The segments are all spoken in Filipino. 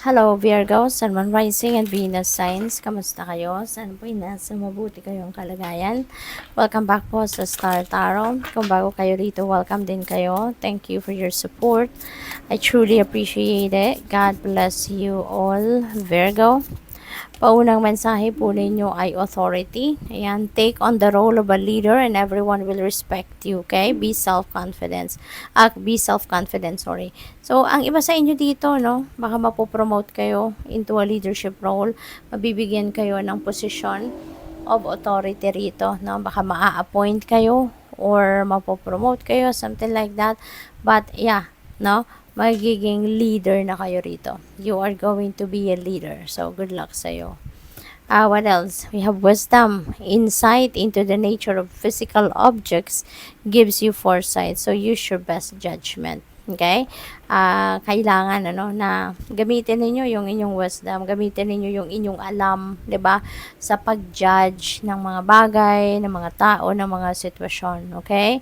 Hello Virgo, Sun, Moon, Rising, and Venus signs. Kamusta kayo? Sana po'y nasa mabuti kayong kalagayan. Welcome back po sa Star Tarot. Kung bago kayo rito, welcome din kayo. Thank you for your support. I truly appreciate it. God bless you all, Virgo. Paunang mensahe po ninyo ay authority. Ayan, take on the role of a leader and everyone will respect you, okay? Be self-confident. Be self-confident, sorry. So, ang iba sa inyo dito, no, baka mapopromote kayo into a leadership role. Mabibigyan kayo ng position of authority rito, no? Baka maa-appoint kayo or mapopromote kayo, something like that. But, yeah, no? Magiging leader na kayo rito. You are going to be a leader. So, good luck sa'yo. What else? We have wisdom. Insight into the nature of physical objects gives you foresight. So, use your best judgment. Okay? Kailangan na gamitin ninyo yung inyong wisdom, gamitin ninyo yung inyong alam, 'di ba? Sa pag-judge ng mga bagay, ng mga tao, ng mga sitwasyon, okay?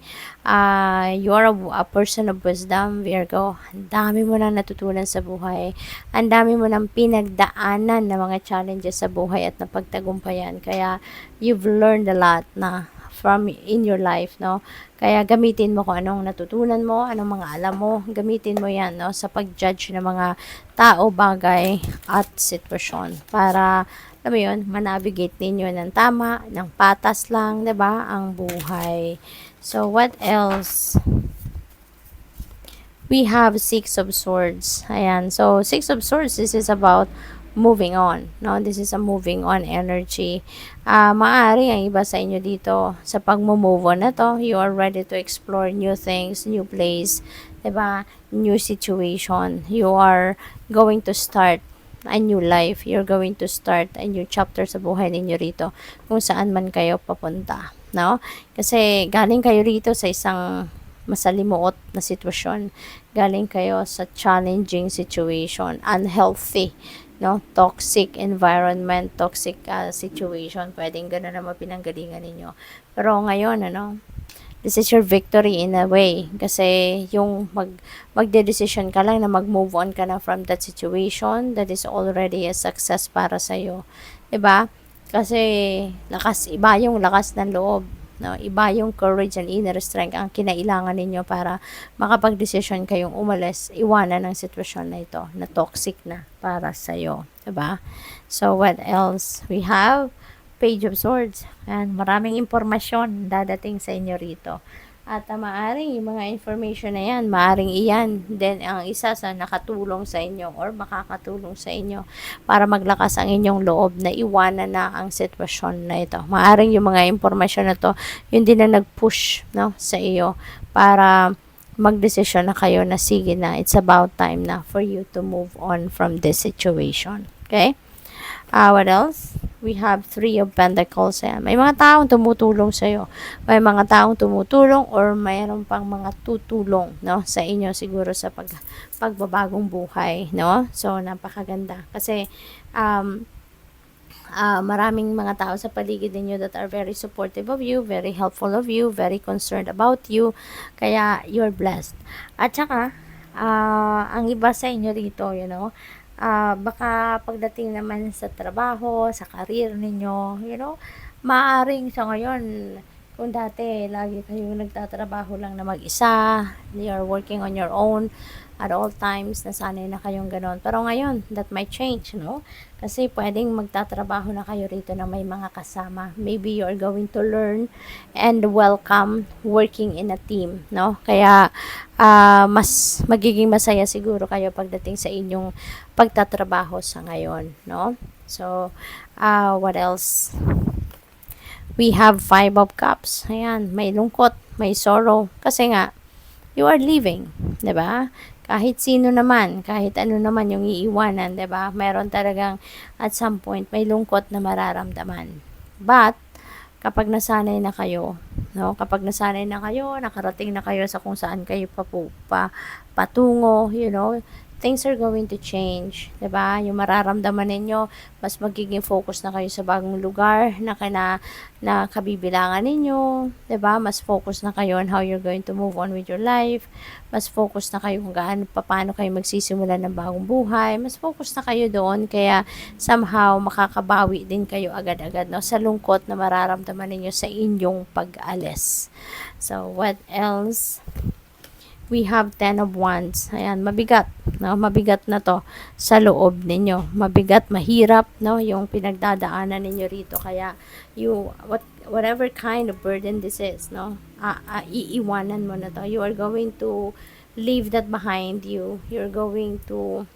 You are a person of wisdom, Virgo. Ang dami mo nang natutunan sa buhay. Ang dami mo nang pinagdaanan ng mga challenges sa buhay at napagtagumpayan. Kaya you've learned a lot na from in your life, no? Kaya gamitin mo kung anong natutunan mo, anong mga alam mo, gamitin mo yan, no? Sa pag-judge ng mga tao, bagay, at sitwasyon. Para, alam mo yun, manavigate ninyo ng tama, ng patas lang, 'di ba, ang buhay. So, what else? We have Six of Swords. Ayan. So, Six of Swords, this is about moving on. No? This is a moving on energy. Maaari ang iba sa inyo dito sa pag-move on na to, you are ready to explore new things, new place, diba? New situation. You are going to start a new life. You're going to start a new chapter sa buhay ninyo rito kung saan man kayo papunta. No? Kasi galing kayo rito sa isang masalimuot na sitwasyon. Galing kayo sa challenging situation, unhealthy, no, toxic environment, toxic situation. Pwedeng gano'n naman pinanggalingan ninyo. Pero ngayon, this is your victory in a way. Kasi yung magde-decision ka lang na mag-move on ka na from that situation, that is already a success para sa'yo. Diba? Kasi iba yung lakas ng loob. No, iba yung courage and inner strength ang kinailangan ninyo para makapag-decision kayong umalis, iwanan ng sitwasyon na ito na toxic na para sa iyo, 'di ba? So what else? We have Page of Swords. And maraming impormasyon dadating sa inyo rito. At maaring yung mga information na yan, maaring iyan then ang isa sa nakatulong sa inyo or makakatulong sa inyo para maglakas ang inyong loob na iwanan na ang sitwasyon na ito. Maaring yung mga impormasyon na to, yun din na nag-push, no, sa iyo para magdesisyon na kayo na sige na, it's about time na for you to move on from this situation. Okay? What else? We have Three of Pentacles. Ayan. May mga taong tumutulong sa iyo. May mga taong tumutulong or mayroon pang mga tutulong, no, sa inyo siguro sa pagbabagong buhay, no? So, napakaganda. Kasi, maraming mga tao sa paligid ninyo that are very supportive of you, very helpful of you, very concerned about you. Kaya, you're blessed. At saka, ang iba sa inyo rito, baka pagdating naman sa trabaho, sa career ninyo, maaring sa ngayon, kung dati lagi kayong nagtatrabaho lang na mag-isa, you're working on your own at all times, nasanay na kayong ganon. Pero ngayon, that might change, no? Kasi pwedeng magtatrabaho na kayo rito na may mga kasama. Maybe you're going to learn and welcome working in a team, no? Kaya, mas magiging masaya siguro kayo pagdating sa inyong pagtatrabaho sa ngayon, no? So, what else? We have Five of Cups. Ayan, may lungkot, may sorrow. Kasi nga, you are leaving, 'di ba? Kahit sino naman, kahit ano naman yung iiwanan, 'di ba? Meron talagang at some point may lungkot na mararamdaman. But kapag nasanay na kayo, no? Kapag nasanay na kayo, nakarating na kayo sa kung saan kayo patungo, things are going to change, 'di ba? Yung mararamdaman ninyo, mas magiging focus na kayo sa bagong lugar na kabibilangan ninyo, 'di ba? Mas focus na kayo on how you're going to move on with your life. Mas focus na kayo kung paano kayo magsisimula ng bagong buhay. Mas focus na kayo doon, kaya somehow makakabawi din kayo agad-agad, no, sa lungkot na mararamdaman ninyo sa inyong pag-alis. So, what else? We have 10 of Wands. Ayan, mabigat. No? Mabigat na to sa loob ninyo. Mabigat, mahirap, no? Yung pinagdadaanan ninyo rito. Kaya, whatever kind of burden this is, no? Iiwanan mo na to. You are going to leave that behind you. You're going to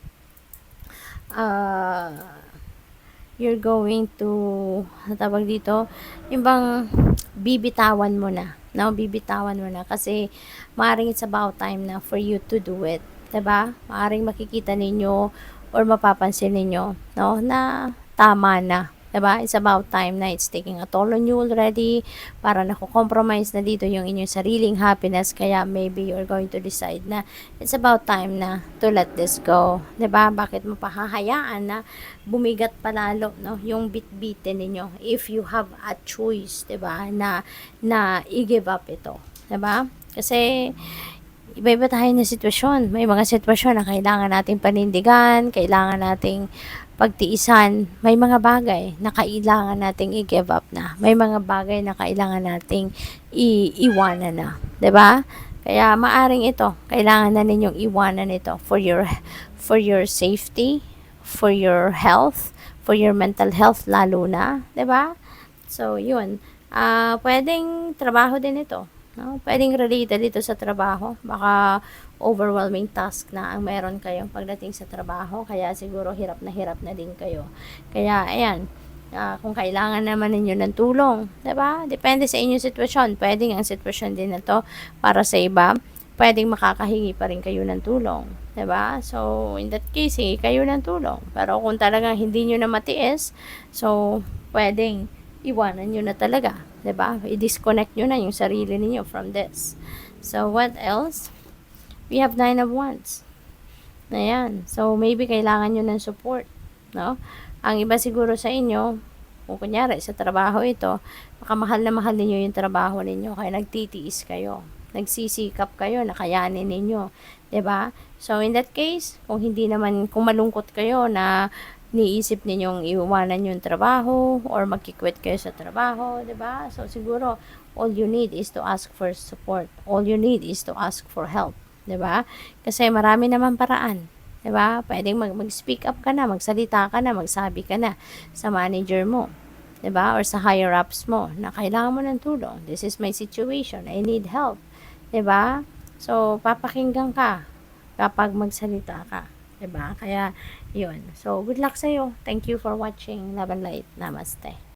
tawag dito, yung bang bibitawan mo na, no? Bibitawan mo na kasi maaaring it's about time na for you to do it, 'di ba? Maaaring makikita ninyo or mapapansin ninyo, no, na tama na, 'di ba? It's about time na, it's taking a toll on you already. Para nako-compromise na dito yung inyong sariling happiness, kaya maybe you're going to decide na it's about time na to let this go, 'di ba? Bakit mo pahahayaan na bumigat palalo, no, yung bitbitin ninyo if you have a choice, 'di ba, na i-give up ito, 'di ba? Kasi iba-iba tayo ng sitwasyon. May mga sitwasyon na kailangan nating panindigan, kailangan nating pagtiisan. May mga bagay na kailangan nating i-give up na. May mga bagay na kailangan nating iiwanan na, 'di ba? Kaya maaring ito, kailangan na ninyong iwanan ito for your safety, for your health, for your mental health lalo na, 'di ba? So, 'yun. Pwedeng trabaho din ito, no? Pwedeng related dito sa trabaho. Baka overwhelming task na ang meron kayong pagdating sa trabaho, kaya siguro hirap na din kayo. Kaya ayan, kung kailangan naman ninyo ng tulong, 'di ba? Depende sa inyong sitwasyon. Pwedeng ang sitwasyon din na 'to para sa iba, pwedeng makakahingi pa rin kayo ng tulong, 'di ba? So, in that case, hingi kayo ng tulong. Pero kung talagang hindi niyo na matiis, so pwedeng iwanan niyo na talaga, 'di ba? I-disconnect niyo na yung sarili niyo from this. So, what else? We have 9 of Wands. Ayan. So, maybe kailangan nyo ng support, no? Ang iba siguro sa inyo, kung kunyari sa trabaho ito, baka mahal na mahal ninyo yung trabaho ninyo, kaya nagtitiis kayo. Nagsisikap kayo na kayanin ninyo, 'di ba? So, in that case, kung malungkot kayo na niisip ninyong iwanan yung trabaho or magki-quit kayo sa trabaho, 'di ba? So, siguro, all you need is to ask for support. All you need is to ask for help. 'Di ba? Kasi marami naman paraan, 'di ba? Pwedeng mag-speak up ka na, magsalita ka na, magsabi ka na sa manager mo, 'di ba? Or sa higher ups mo na kailangan mo ng tulong. This is my situation. I need help, 'di ba? So, papakinggan ka kapag magsalita ka, 'di ba? Kaya 'yun. So, good luck sa iyo. Thank you for watching. Love and light. Namaste.